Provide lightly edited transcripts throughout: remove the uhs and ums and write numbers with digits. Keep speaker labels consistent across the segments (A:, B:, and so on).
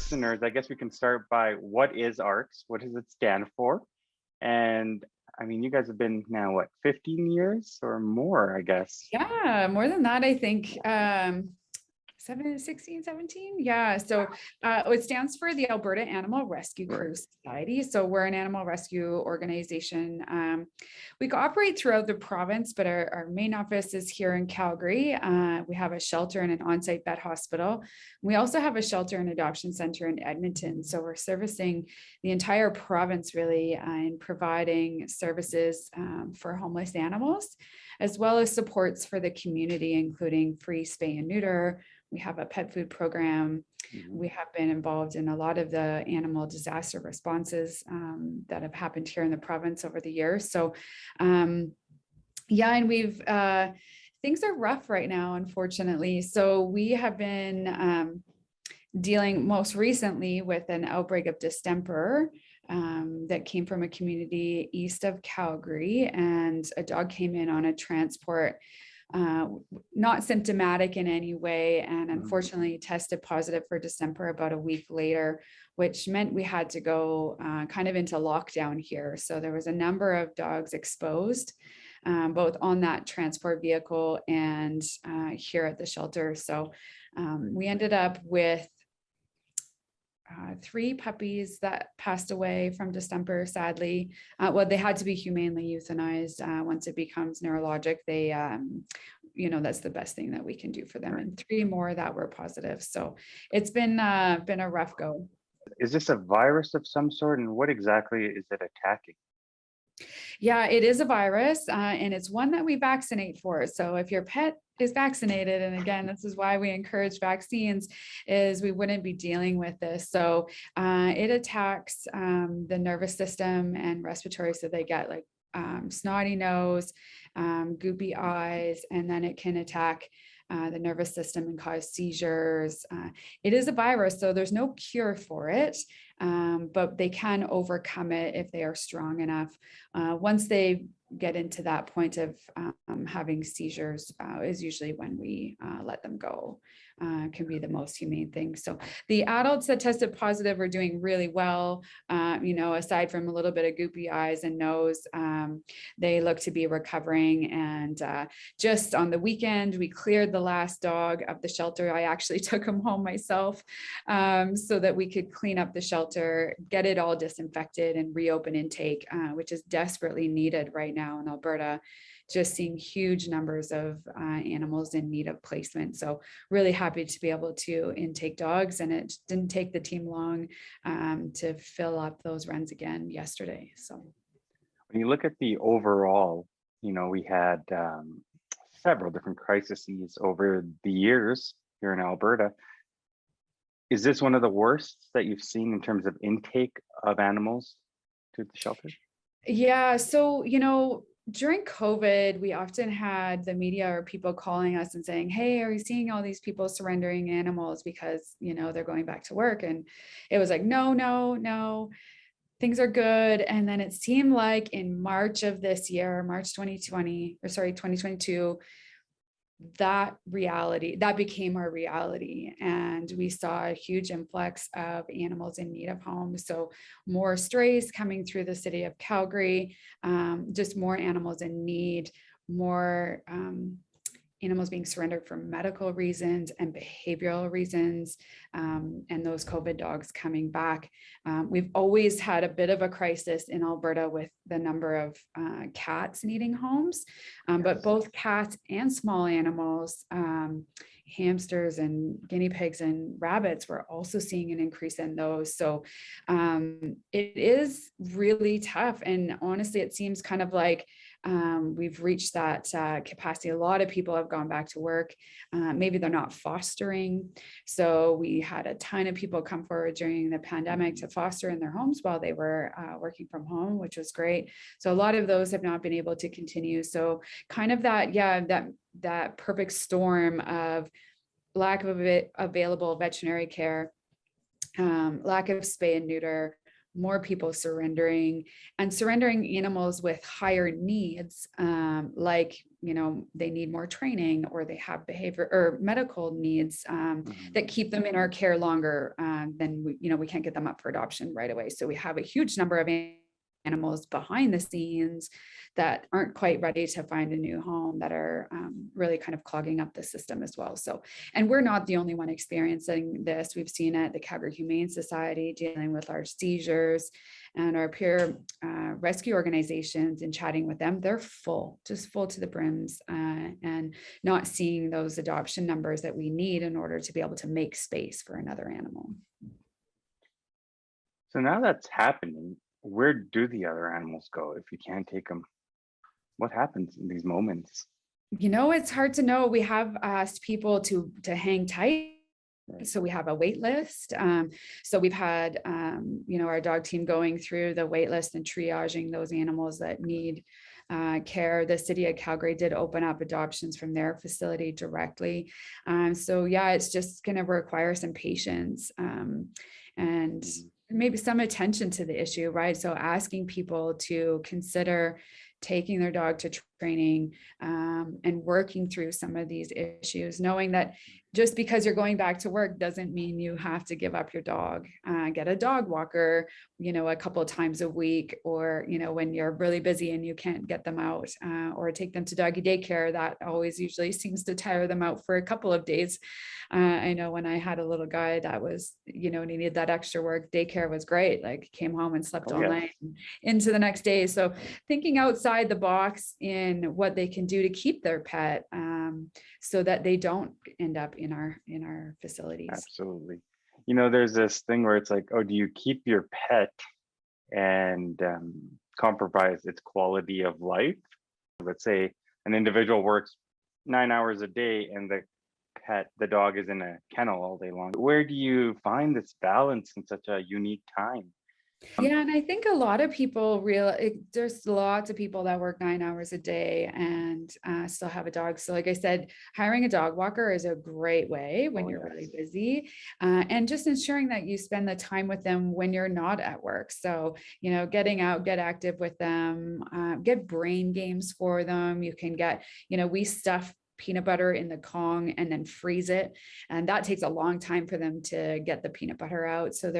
A: listeners, I guess we can start by what is AARCS? What does it stand for? And I mean, you guys have been now, what, 15 years or more, I guess?
B: Yeah, more than that, I think. 16, 17. Yeah. So it stands for the Alberta Animal Rescue Crew Society. So we're an animal rescue organization. We cooperate throughout the province, but our main office is here in Calgary. We have a shelter and an on-site vet hospital. We also have a shelter and adoption center in Edmonton. So we're servicing the entire province really and providing services for homeless animals, as well as supports for the community, including free spay and neuter. We have a pet food program. We have been involved in a lot of the animal disaster responses that have happened here in the province over the years. So yeah, and we've, things are rough right now, unfortunately. So we have been dealing most recently with an outbreak of distemper that came from a community east of Calgary, and a dog came in on a transport, not symptomatic in any way, and unfortunately tested positive for distemper about a week later, which meant we had to go kind of into lockdown here. So there was a number of dogs exposed, both on that transport vehicle and here at the shelter. So we ended up with 3 puppies that passed away from distemper, sadly. Well, they had to be humanely euthanized. Once it becomes neurologic, they, that's the best thing that we can do for them. And 3 more that were positive. So it's been a rough go.
A: Is this a virus of some sort, and what exactly is it attacking?
B: Yeah, it is a virus, and it's one that we vaccinate for. So if your pet is vaccinated, and again, this is why we encourage vaccines, is we wouldn't be dealing with this. So it attacks the nervous system and respiratory. So they get like snotty nose, goopy eyes, and then it can attack the nervous system and cause seizures. It is a virus, so there's no cure for it, but they can overcome it if they are strong enough. Once they get into that point of having seizures is usually when we let them go. Can be the most humane thing. So the adults that tested positive are doing really well. Aside from a little bit of goopy eyes and nose, they look to be recovering. And just on the weekend, we cleared the last dog of the shelter. I actually took him home myself so that we could clean up the shelter, get it all disinfected, and reopen intake, which is desperately needed right now in Alberta. Just seeing huge numbers of animals in need of placement. So really happy to be able to intake dogs, and it didn't take the team long to fill up those runs again yesterday. So
A: when you look at the overall, we had several different crises over the years here in Alberta. Is this one of the worst that you've seen in terms of intake of animals to the shelter?
B: Yeah, so during COVID, we often had the media or people calling us and saying, hey, are you seeing all these people surrendering animals because, they're going back to work? And it was like, no, things are good. And then it seemed like in March of this year, March 2022, that became our reality. And we saw a huge influx of animals in need of homes. So more strays coming through the city of Calgary, just more animals in need, more animals being surrendered for medical reasons and behavioral reasons, and those COVID dogs coming back. We've always had a bit of a crisis in Alberta with the number of cats needing homes, but both cats and small animals, hamsters and guinea pigs and rabbits, we're also seeing an increase in those. So it is really tough. And honestly, it seems kind of like we've reached that capacity. A lot of people have gone back to work. Maybe they're not fostering. So we had a ton of people come forward during the pandemic to foster in their homes while they were working from home, which was great. So a lot of those have not been able to continue. So kind of that perfect storm of lack of available veterinary care, lack of spay and neuter, more people surrendering, and surrendering animals with higher needs, like, they need more training, or they have behavior or medical needs that keep them in our care longer, then we can't get them up for adoption right away. So we have a huge number of animals behind the scenes that aren't quite ready to find a new home, that are really kind of clogging up the system as well. So, and we're not the only one experiencing this. We've seen it at the Calgary Humane Society dealing with large seizures, and our peer rescue organizations, and chatting with them, they're full, just full to the brims, and not seeing those adoption numbers that we need in order to be able to make space for another animal.
A: So now that's happening, where do the other animals go if you can't take them? What happens in these moments?
B: It's hard to know. We have asked people to hang tight.
A: Right.
B: So we have a wait list. So we've had, our dog team going through the wait list and triaging those animals that need care. The city of Calgary did open up adoptions from their facility directly. So yeah, it's just going to require some patience, and maybe some attention to the issue, right? So asking people to consider taking their dog to training, and working through some of these issues, knowing that just because you're going back to work doesn't mean you have to give up your dog. Get a dog walker, a couple of times a week, or, when you're really busy and you can't get them out, or take them to doggy daycare. That always usually seems to tire them out for a couple of days. I know when I had a little guy that was, needed that extra work, daycare was great. Like, came home and slept all night and into the next day. So thinking outside the box in what they can do to keep their pet, so that they don't end up in our facilities.
A: Absolutely. There's this thing where it's like, oh, do you keep your pet and compromise its quality of life? Let's say an individual works 9 hours a day and the dog is in a kennel all day long. Where do you find this balance in such a unique time?
B: Yeah, and I think a lot of people there's lots of people that work 9 hours a day and still have a dog. So like I said, hiring a dog walker is a great way when you're really busy, and just ensuring that you spend the time with them when you're not at work. So, getting out, get active with them, get brain games for them. You can get, we stuff peanut butter in the Kong and then freeze it, and that takes a long time for them to get the peanut butter out. So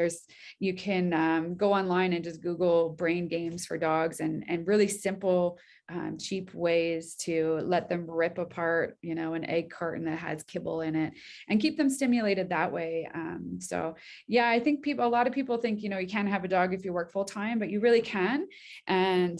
B: you can go online and just Google brain games for dogs, and really simple, cheap ways to let them rip apart, an egg carton that has kibble in it, and keep them stimulated that way. So yeah, I think a lot of people think, you can't have a dog if you work full time, but you really can. And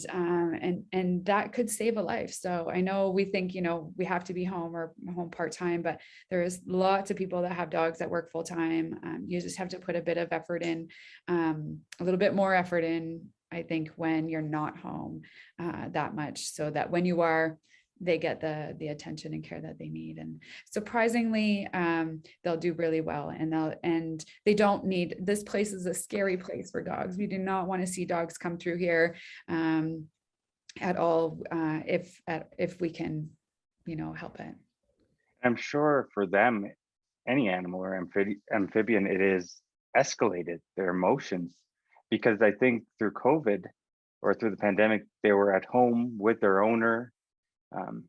B: that could save a life. So I know we think, we have to be home or home part-time, but there's lots of people that have dogs that work full time. You just have to put a bit of effort in, a little bit more effort in, I think, when you're not home that much, so that when you are, they get the attention and care that they need. And surprisingly, they'll do really well, and they don't need, this place is a scary place for dogs. We do not want to see dogs come through here at all, if we can, help it.
A: I'm sure for them, any animal or amphibian, it is escalated their emotions, because I think through COVID or through the pandemic, they were at home with their owner,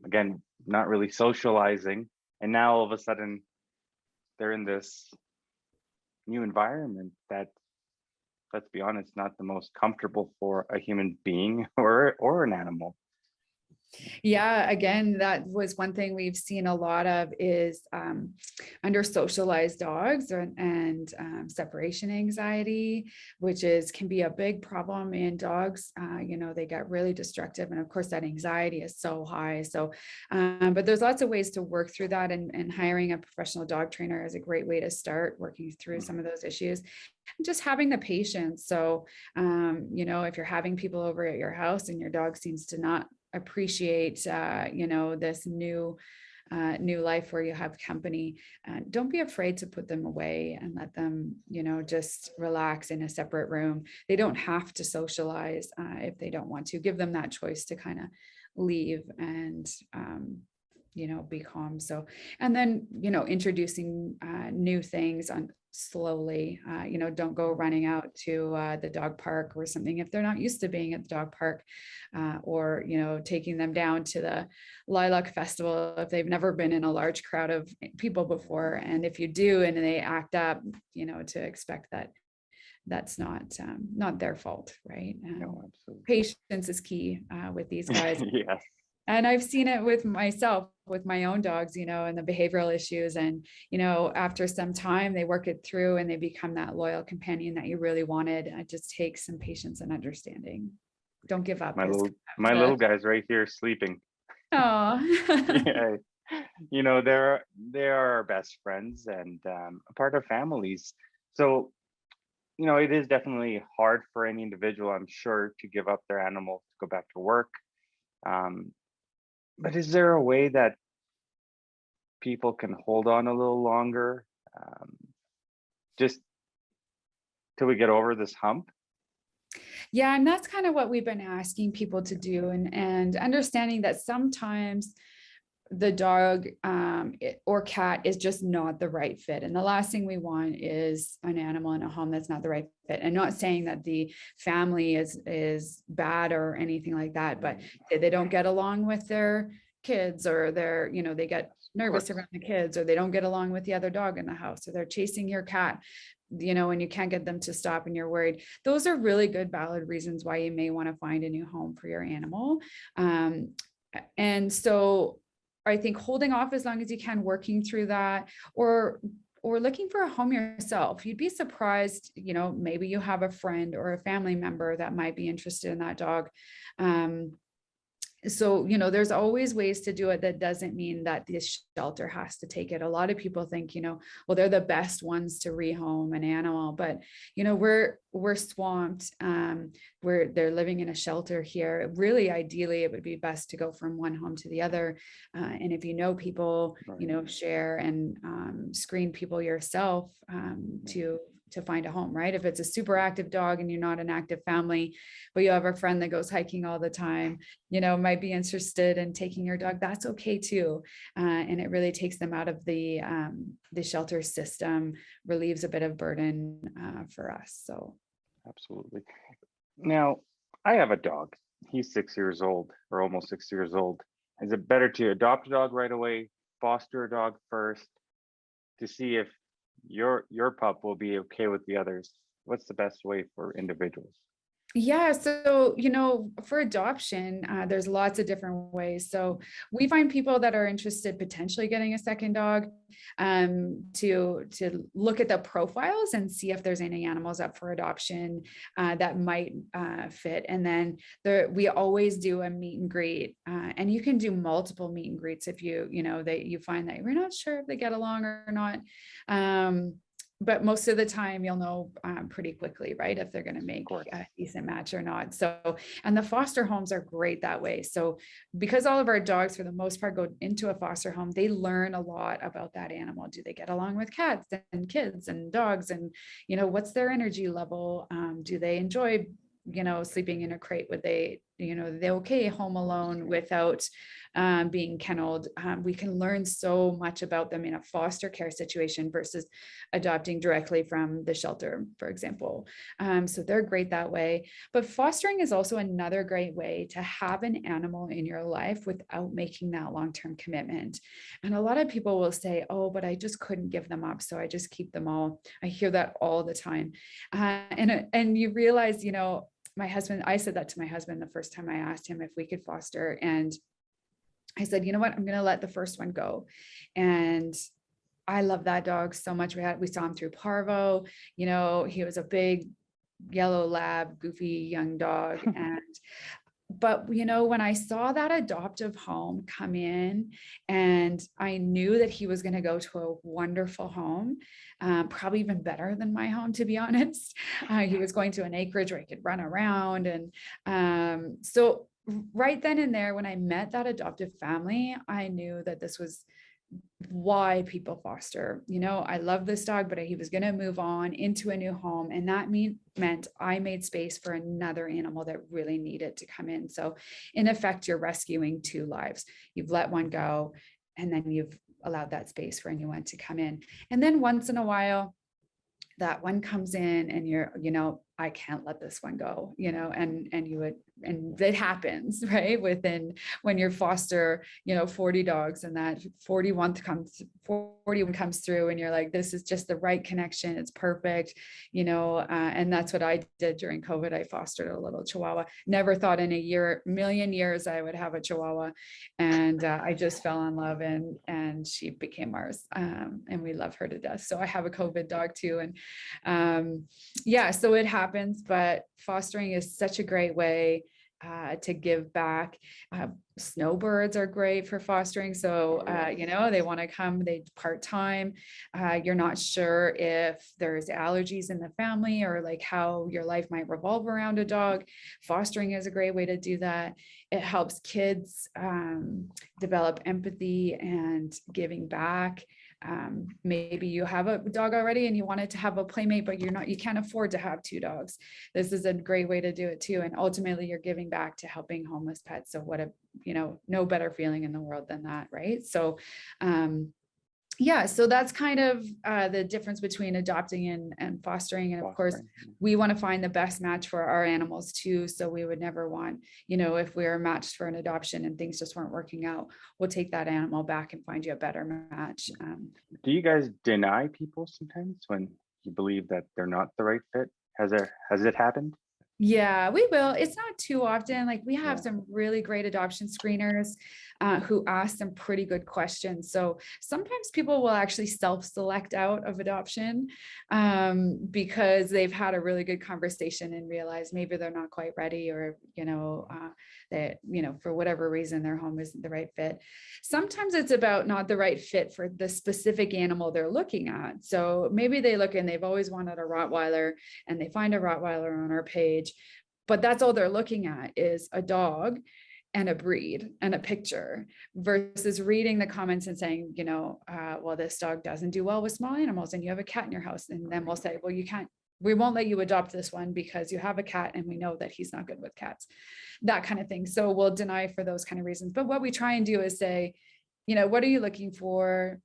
A: again, not really socializing. And now all of a sudden they're in this new environment that, let's be honest, not the most comfortable for a human being or an animal.
B: Yeah, again, that was one thing we've seen a lot of is under socialized dogs, and separation anxiety, which can be a big problem in dogs. They get really destructive, and of course that anxiety is so high. So, but there's lots of ways to work through that, and hiring a professional dog trainer is a great way to start working through some of those issues. Just having the patience. So, if you're having people over at your house and your dog seems to not appreciate this new life where you have company, don't be afraid to put them away and let them just relax in a separate room. They don't have to socialize if they don't want to. Give them that choice to kind of leave and be calm. So, and then introducing new things slowly. Don't go running out to the dog park or something if they're not used to being at the dog park, or taking them down to the lilac festival if they've never been in a large crowd of people before. And if you do and they act up, to expect that that's not their fault, right?
A: No, absolutely.
B: Patience is key with these guys.
A: Yes.
B: And I've seen it with myself, with my own dogs, and the behavioral issues. And, after some time, they work it through and they become that loyal companion that you really wanted. It just takes some patience and understanding. Don't give up.
A: My little guy's right here sleeping.
B: Oh,
A: Yeah. They are our best friends and a part of families. So, it is definitely hard for any individual, I'm sure, to give up their animal to go back to work. But is there a way that people can hold on a little longer, just till we get over this hump?
B: yeah. And that's kind of what we've been asking people to do, and understanding that sometimes the dog or cat is just not the right fit. And the last thing we want is an animal in a home that's not the right fit. And not saying that the family is bad or anything like that, but they don't get along with their kids, or they get nervous around the kids, or they don't get along with the other dog in the house, or they're chasing your cat, and you can't get them to stop and you're worried. Those are really good, valid reasons why you may want to find a new home for your animal. And so I think holding off as long as you can, working through that, or looking for a home yourself. You'd be surprised, maybe you have a friend or a family member that might be interested in that dog. So, there's always ways to do it. That doesn't mean that this shelter has to take it. A lot of people think, well, they're the best ones to rehome an animal, but, we're swamped. They're living in a shelter here. Really, ideally, it would be best to go from one home to the other. And if people,
A: Right.
B: share and screen people yourself to find a home, right? If it's a super active dog and you're not an active family, but you have a friend that goes hiking all the time, might be interested in taking your dog, that's okay too. And it really takes them out of the shelter system, relieves a bit of burden for us. So.
A: Absolutely. Now, I have a dog. He's 6 years old, or almost 6 years old. Is it better to adopt a dog right away, foster a dog first, to see if your pup will be okay with the others? What's the best way for individuals?
B: Yeah, so for adoption, there's lots of different ways. So we find people that are interested potentially getting a second dog, to look at the profiles and see if there's any animals up for adoption that might fit. And then we always do a meet and greet, and you can do multiple meet and greets if you find that you're not sure if they get along or not. But most of the time you'll know pretty quickly, right, if they're going to make a decent match or not. So, and the foster homes are great that way. So because all of our dogs, for the most part, go into a foster home, they learn a lot about that animal. Do they get along with cats and kids and dogs? And, what's their energy level? Do they enjoy, sleeping in a crate? Would they, they okay home alone without being kenneled? We can learn so much about them in a foster care situation versus adopting directly from the shelter, for example. So they're great that way. But fostering is also another great way to have an animal in your life without making that long-term commitment. And a lot of people will say, oh, but I just couldn't give them up, so I just keep them all. I hear that all the time. And you realize, I said that to my husband the first time I asked him if we could foster. And I said, you know what, I'm going to let the first one go. And I love that dog so much. We saw him through parvo. He was a big yellow lab, goofy young dog. But when I saw that adoptive home come in, and I knew that he was going to go to a wonderful home, probably even better than my home, to be honest. He was going to an acreage where he could run around. And so right then and there, when I met that adoptive family, I knew that this was why people foster. I love this dog, but he was going to move on into a new home. And that meant I made space for another animal that really needed to come in. So in effect, you're rescuing two lives. You've let one go, and then you've allowed that space for a new one to come in. And then once in a while, that one comes in and you're, I can't let this one go, and you would, and it happens, right? When you're foster, 40 dogs, and that 41 comes through, and you're like, this is just the right connection. It's perfect, and that's what I did during COVID. I fostered a little Chihuahua. Never thought in million years I would have a Chihuahua. And I just fell in love, and she became ours. And we love her to death. So I have a COVID dog too. And yeah, so it happens, but fostering is such a great way to give back. Snowbirds are great for fostering. So, they want to come, they part-time. You're not sure if there's allergies in the family or like how your life might revolve around a dog. Fostering is a great way to do that. It helps kids develop empathy and giving back. Maybe you have a dog already and you wanted to have a playmate, but you can't afford to have 2 dogs. This is a great way to do it too. And ultimately you're giving back to helping homeless pets. So what no better feeling in the world than that. Right. So, yeah, so that's kind of the difference between adopting and fostering. And of course, we want to find the best match for our animals too. So we would never want, if we were matched for an adoption and things just weren't working out, we'll take that animal back and find you a better match.
A: Do you guys deny people sometimes when you believe that they're not the right fit? Has it happened?
B: Yeah, we will. It's not too often. Like we have
A: Yeah.
B: some really great adoption screeners who ask some pretty good questions. So sometimes people will actually self-select out of adoption because they've had a really good conversation and realize maybe they're not quite ready, or, that, for whatever reason, their home isn't the right fit. Sometimes it's about not the right fit for the specific animal they're looking at. So maybe they look and they've always wanted a Rottweiler and they find a Rottweiler on our page, but that's all they're looking at is a dog and a breed and a picture, versus reading the comments and saying, well, this dog doesn't do well with small animals and you have a cat in your house. And then we'll say, well, we won't let you adopt this one because you have a cat and we know that he's not good with cats, that kind of thing. So we'll deny for those kind of reasons. But what we try and do is say, what are you looking for?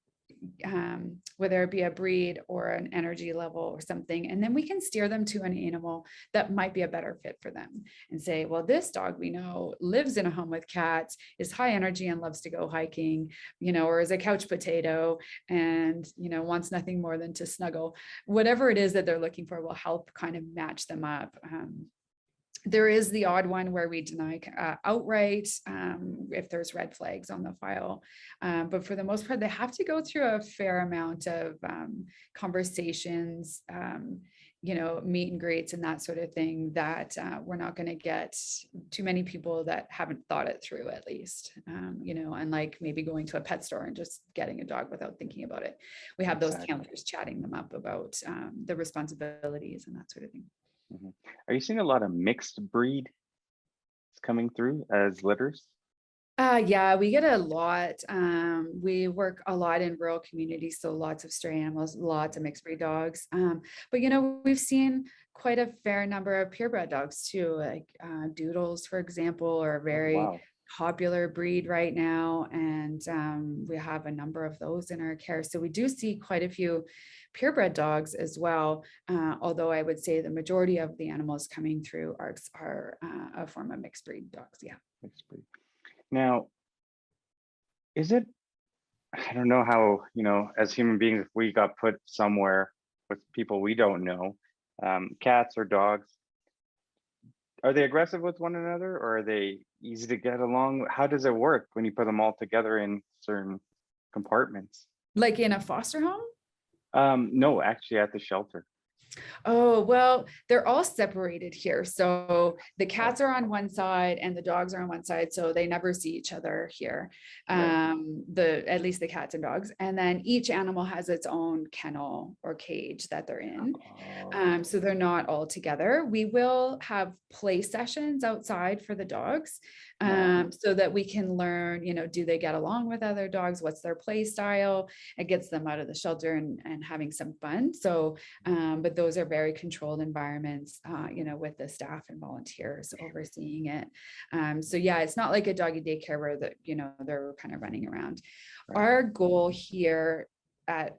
B: Whether it be a breed or an energy level or something, and then we can steer them to an animal that might be a better fit for them and say, well, this dog we know lives in a home with cats, is high energy and loves to go hiking, or is a couch potato and wants nothing more than to snuggle. Whatever it is that they're looking for will help kind of match them up. There is the odd one where we deny outright if there's red flags on the file. But for the most part, they have to go through a fair amount of conversations, meet and greets and that sort of thing, that we're not going to get too many people that haven't thought it through, at least, unlike maybe going to a pet store and just getting a dog without thinking about it. We have those handlers chatting them up about the responsibilities and that sort of thing.
A: Mm-hmm. Are you seeing a lot of mixed breed coming through as litters?
B: Yeah, we get a lot. We work a lot in rural communities, so lots of stray animals, lots of mixed breed dogs. But we've seen quite a fair number of purebred dogs too, like doodles, for example, are a very popular breed right now, and we have a number of those in our care. So we do see quite a few purebred dogs as well, although I would say the majority of the animals coming through AARCS are a form of mixed breed dogs. Yeah.
A: Mixed breed. Now, I don't know how, as human beings, if we got put somewhere with people we don't know, cats or dogs, are they aggressive with one another, or are they easy to get along? How does it work when you put them all together in certain compartments?
B: Like in a foster home?
A: No, actually at the shelter.
B: Oh, well, they're all separated here. So the cats are on one side and the dogs are on one side. So they never see each other here. At least the cats and dogs. And then each animal has its own kennel or cage that they're in. So they're not all together. We will have play sessions outside for the dogs, so that we can learn, do they get along with other dogs? What's their play style? It gets them out of the shelter and having some fun. So, but those are very controlled environments, with the staff and volunteers overseeing it. So yeah, it's not like a doggy daycare where they're kind of running around. Our goal here at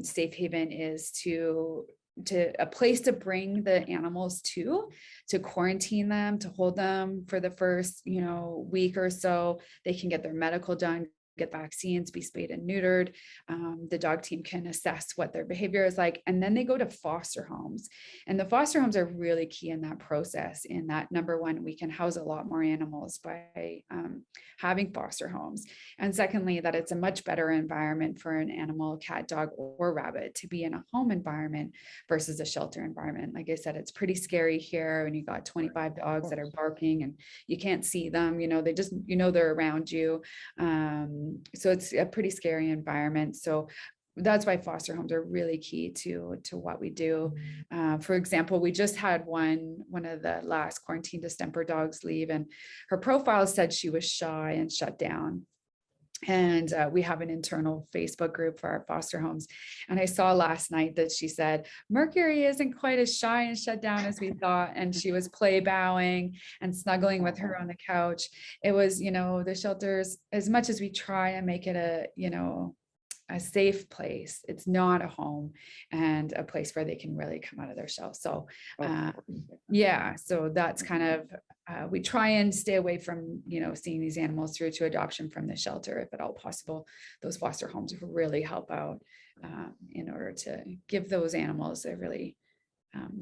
B: Safe Haven is to a place to bring the animals to quarantine them, to hold them for the first, week or so. They can get their medical done, get vaccines, be spayed and neutered. The dog team can assess what their behavior is like, and then they go to foster homes. And the foster homes are really key in that process, in that, number one, we can house a lot more animals by having foster homes. And secondly, that it's a much better environment for an animal, cat, dog, or rabbit to be in a home environment versus a shelter environment. Like I said, it's pretty scary here when you got 25 dogs that are barking and you can't see them, they just, they're around you. So it's a pretty scary environment. So that's why foster homes are really key to what we do. For example, we just had one of the last quarantine distemper dogs leave, and her profile said she was shy and shut down. And we have an internal Facebook group for our foster homes. And I saw last night that she said, Mercury isn't quite as shy and shut down as we thought. And she was play bowing and snuggling with her on the couch. It was, the shelters, as much as we try and make it a safe place, it's not a home and a place where they can really come out of their shell. So yeah, so that's kind of, we try and stay away from, seeing these animals through to adoption from the shelter, if at all possible. Those foster homes really help out in order to give those animals a really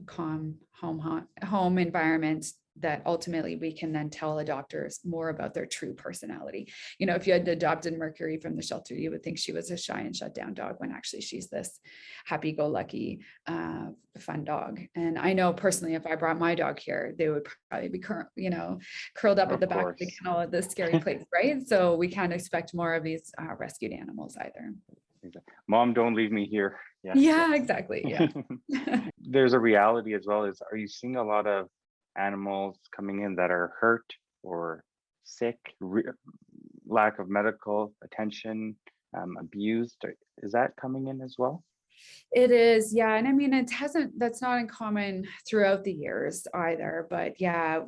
B: calm home environment that ultimately we can then tell adopters more about their true personality. If you had adopted Mercury from the shelter, you would think she was a shy and shut down dog, when actually she's this happy-go-lucky, fun dog. And I know personally, if I brought my dog here, they would probably be curled up at the back of the kennel at this scary place, right? So we can't expect more of these rescued animals either.
A: Mom, don't leave me here.
B: Yeah, exactly. Yeah.
A: There's a reality as well. Are you seeing a lot of animals coming in that are hurt or sick, lack of medical attention, abused? Is that coming in as well?
B: It is, yeah. And I mean, that's not uncommon throughout the years either. But yeah,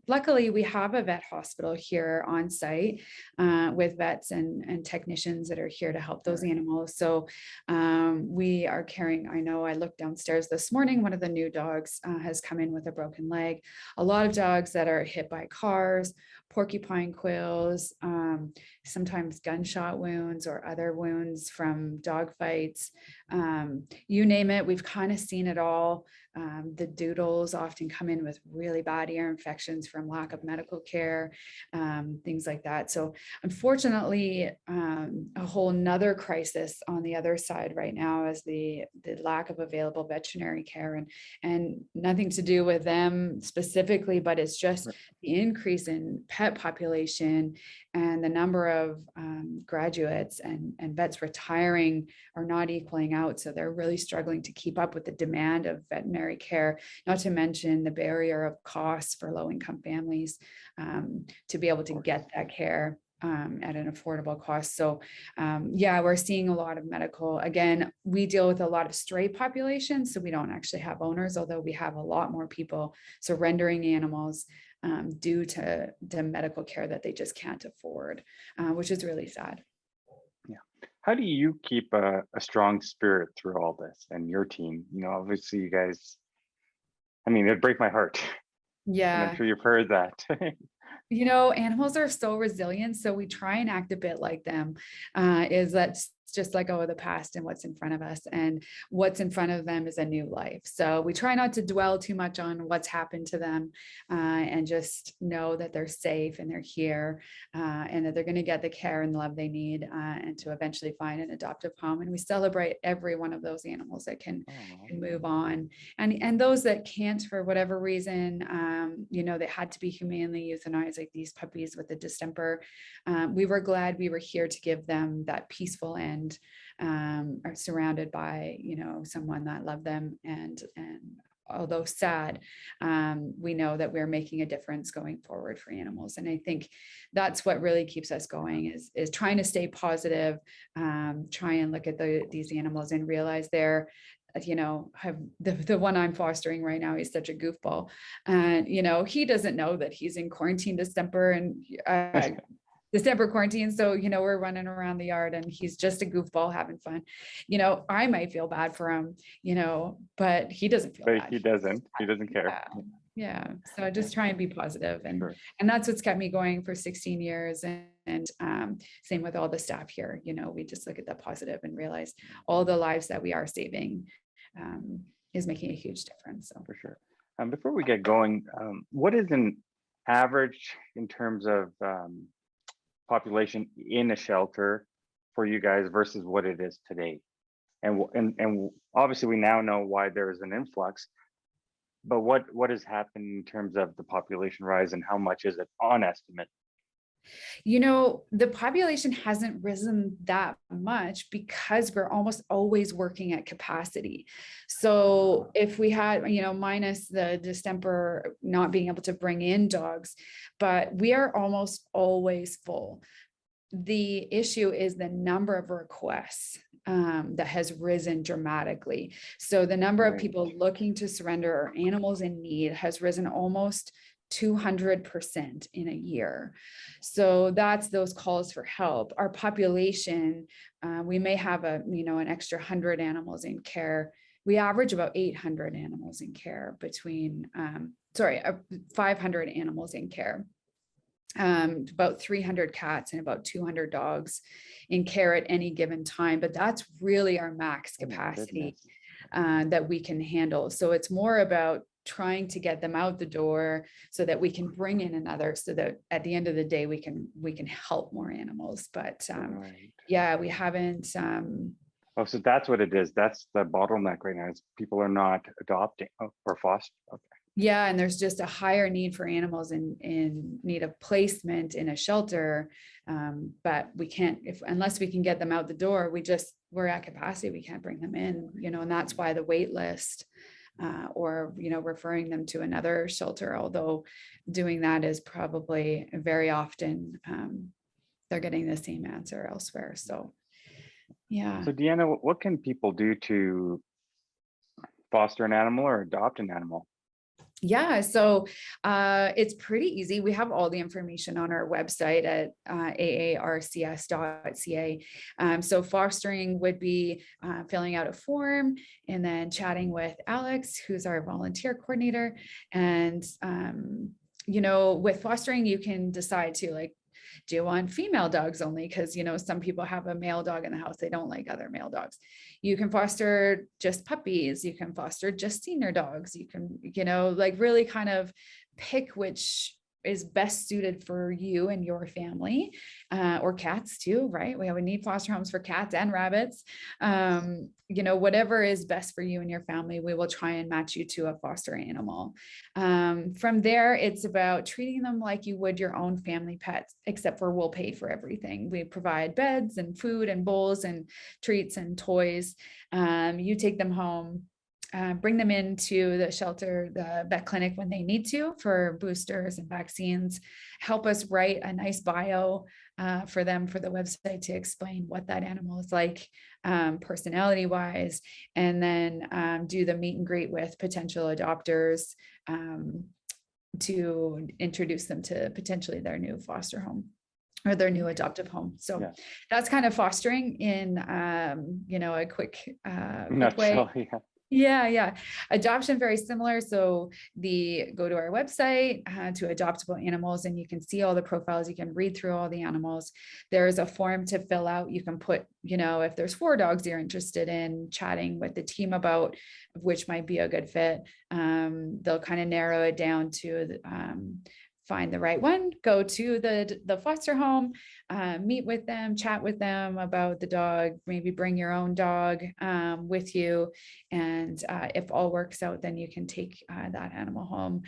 B: luckily we have a vet hospital here on site with vets and technicians that are here to help those animals. So we are caring. I know I looked downstairs this morning, one of the new dogs has come in with a broken leg. A lot of dogs that are hit by cars, porcupine quills, sometimes gunshot wounds or other wounds from dog fights. You name it, we've kind of seen it all. The doodles often come in with really bad ear infections from lack of medical care, things like that. So unfortunately, a whole nother crisis on the other side right now is the lack of available veterinary care, and nothing to do with them specifically, but it's just the increase in pet population and the number of graduates and vets retiring are not equaling out. So they're really struggling to keep up with the demand of veterinary care, not to mention the barrier of costs for low-income families to be able to get that care at an affordable cost. So yeah, we're seeing a lot of medical. Again, we deal with a lot of stray populations, so we don't actually have owners, although we have a lot more people surrendering animals due to the medical care that they just can't afford, which is really sad.
A: Yeah. How do you keep a strong spirit through all this, and your team? Obviously you guys, it'd break my heart.
B: Yeah.
A: And I'm sure you've heard that.
B: Animals are so resilient. So we try and act a bit like them, is let's just let go of the past and what's in front of us, and what's in front of them is a new life. So we try not to dwell too much on what's happened to them, and just know that they're safe and they're here, and that they're going to get the care and love they need, and to eventually find an adoptive home. And we celebrate every one of those animals that can move on, and those that can't for whatever reason, they had to be humanely euthanized, like these puppies with the distemper. We were glad we were here to give them that peaceful end, are surrounded by someone that loved them, and although sad, we know that we're making a difference going forward for animals. And I think that's what really keeps us going, is trying to stay positive, try and look at these animals and realize they're have the one I'm fostering right now. He's such a goofball, and he doesn't know that he's in quarantine distemper, and December quarantine. So, we're running around the yard and he's just a goofball having fun. I might feel bad for him, but he doesn't feel
A: But
B: bad.
A: he doesn't care.
B: Yeah. Yeah. So I just try and be positive, and
A: Sure.
B: that's what's kept me going for 16 years. And same with all the staff here. We just look at the positive and realize all the lives that we are saving is making a huge difference. So
A: For sure. Before we get going, what is an average in terms of population in a shelter for you guys versus what it is today? And obviously we now know why there is an influx, but what has happened in terms of the population rise, and how much is it on estimate?
B: The population hasn't risen that much because we're almost always working at capacity. So if we had, minus the distemper not being able to bring in dogs, but we are almost always full. The issue is the number of requests that has risen dramatically. So the number of
A: Right.
B: people looking to surrender or animals in need has risen almost 200% in a year. So that's those calls for help. Our population, we may have an extra 100 animals in care. We average about 800 animals in care between, 500 animals in care. About 300 cats and about 200 dogs in care at any given time. But that's really our max capacity that we can handle. So it's more about trying to get them out the door so that we can bring in another, so that at the end of the day, we can help more animals. But
A: Right.
B: yeah, we haven't.
A: Oh, so that's what it is. That's the bottleneck right now, is people are not adopting or foster. Okay.
B: Yeah, and there's just a higher need for animals in need of placement in a shelter. But we can't, unless we can get them out the door, we're at capacity, we can't bring them in, and that's why the wait list, or, referring them to another shelter, although doing that is probably very often, they're getting the same answer elsewhere. So, yeah.
A: So Deanna, what can people do to foster an animal or adopt an animal?
B: Yeah, so it's pretty easy. We have all the information on our website at AARCS.ca. So fostering would be filling out a form and then chatting with Alex, who's our volunteer coordinator. And, with fostering, you can decide to, do you want female dogs only? Because, some people have a male dog in the house. They don't like other male dogs. You can foster just puppies. You can foster just senior dogs. You can, really kind of pick which is best suited for you and your family, or cats too, right? We need foster homes for cats and rabbits. Whatever is best for you and your family, we will try and match you to a foster animal. From there, it's about treating them like you would your own family pets, except for we'll pay for everything. We provide beds and food and bowls and treats and toys. You take them home. Bring them into the shelter, the vet clinic when they need to for boosters and vaccines. Help us write a nice bio for them for the website to explain what that animal is like, personality wise, and then do the meet and greet with potential adopters to introduce them to potentially their new foster home or their new adoptive home. So that's kind of fostering in, a quick way. Yeah. Adoption, very similar. So go to our website to adoptable animals, and you can see all the profiles. You can read through all the animals. There's a form to fill out. You can put, if there's 4 dogs you're interested in chatting with the team about, which might be a good fit. They'll kind of narrow it down to find the right one, go to the foster home, meet with them, chat with them about the dog, maybe bring your own dog with you. And if all works out, then you can take that animal home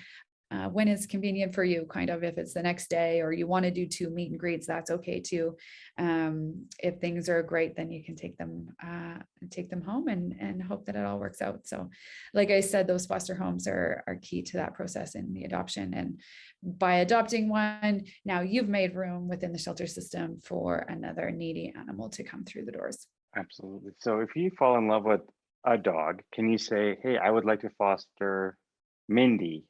B: when it's convenient for you, kind of. If it's the next day or you want to do 2 meet and greets, that's okay too. If things are great, then you can take them home and hope that it all works out. So like I said, those foster homes are key to that process in the adoption. And by adopting one, now you've made room within the shelter system for another needy animal to come through the doors.
A: Absolutely. So if you fall in love with a dog, can you say, hey, I would like to foster Mindy,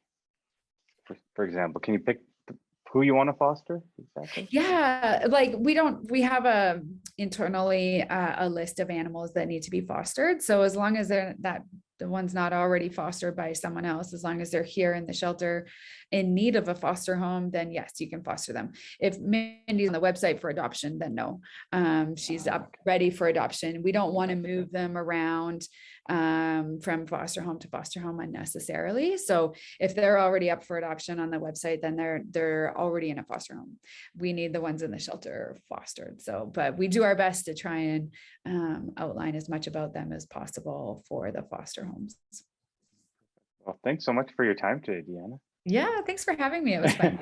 A: for example? Can you who you want to foster exactly?
B: Yeah, like we have internally a list of animals that need to be fostered. So as long as the one's not already fostered by someone else, as long as they're here in the shelter in need of a foster home, then yes, you can foster them. If Mindy's on the website for adoption, then no, she's up ready for adoption. We don't want to move them around from foster home to foster home unnecessarily. So if they're already up for adoption on the website, then they're already in a foster home. We need the ones in the shelter fostered. So, but we do our best to try and outline as much about them as possible for the foster homes.
A: Well, thanks so much for your time today, Deanna.
B: Yeah, thanks for having me. It was fun.